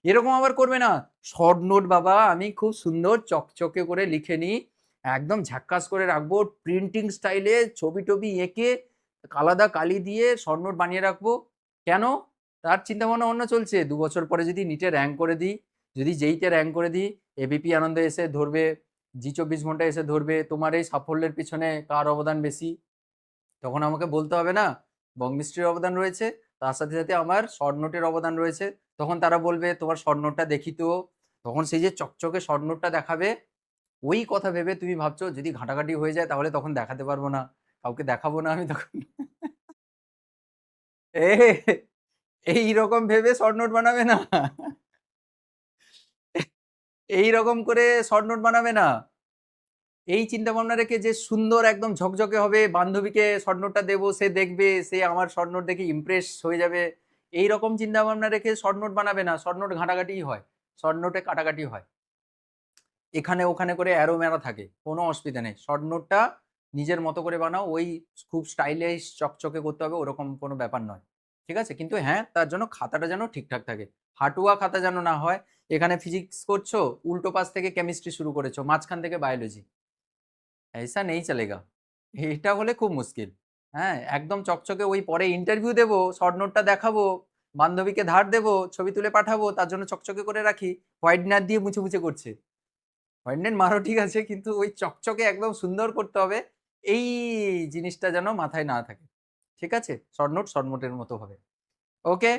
এরকম আবার করবে না। শর্ট নোট বাবা আমি খুব সুন্দর চকচকে করে লিখে নিই। একদম ঝাক্কাস করে রাখবো। প্রিন্টিং স্টাইলে ছবি-টবি এঁকে আলাদা কালি দিয়ে শর্ট নোট বানিয়ে রাখবো। কেন? তার চিন্তাভাবনা অন্য চলছে। ২ বছর পরে যদি নিটে র‍্যাংক করে দিই, যদি জেইতে র‍্যাংক করে দিই, এবিপি আনন্দ এসে ধরবে, জি ২৪ ঘন্টা এসে ধরবে, তোমার এই সাফল্যের পিছনে কার অবদান বেশি? তখন আমাকে বলতে হবে না বঙ্গমিস্ত্রির অবদান রয়েছে, তার সাথে সাথে আমার শর্ট নোটের অবদান রয়েছে। তখন তারা বলবে তোমার শর্ট নোটটা দেখি তো। তখন সেই যে চকচকে শর্ট নোটটা দেখাবে, ওই কথা ভেবে তুমি ভাবছো যদি ঘাঁটাঘাঁটি হয়ে যায় তাহলে তখন দেখাতে পারবো না, কাউকে দেখাবো না আমি তখন। এইরকম ভেবে শর্ট নোট বানাবে না। এইরকম করে শর্ট নোট বানাবে না। এই চিন্তা ভাবনা রেখে যে সুন্দর একদম ঝকঝকে হবে, বান্ধবীকে শর্ট নোটটা দেবো, সে দেখবে, সে আমার শর্ট নোট দেখে ইমপ্রেস হয়ে যাবে। এইরকম চিন্তা ভাবনা রেখে শর্ট নোট বানাবে না। শর্ট নোট ঘাঁটাঘাঁটিই হয়। শর্ট নোটে কাটাকাটি হয়। এখানে ওখানে করে অ্যারো ম্যারো থাকে। কোনো অসুবিধা নেই। শর্ট নোটটা নিজের মতো করে বানাও। ওই খুব স্টাইলিশ চকচকে করতে হবে ওরকম কোনো ব্যাপার নয়। ঠিক আছে? কিন্তু হ্যাঁ, তার জন্য খাতাটা যেন ঠিকঠাক থাকে। হাঁটুয়া খাতা যেন না হয়। এখানে ফিজিক্স করছো, উল্টো পাশ থেকে কেমিস্ট্রি শুরু করেছো, মাঝখান থেকে বায়োলজি। ऐसा नहीं चलेगा। এটা হলে খুব মুশকিল। হ্যাঁ, একদম চকচকে ওই পরে ইন্টারভিউ দেবো, শর্ট নোটটা দেখাবো, বান্ধবীকে ধার দেবো, ছবি তুলে পাঠাবো, তার জন্য চকচকে করে রাখি। হোয়াইটনার দিয়ে মুছে, মুছে করছে। হোয়াইটনার মারো ঠিক আছে কিন্তু ওই চকচকে একদম সুন্দর করতে হবে। এই জিনিসটা যেন মাথায় না থাকে। ঠিক আছে? শর্ট নোট, শর্ট নোটের মতো হবে। ওকে?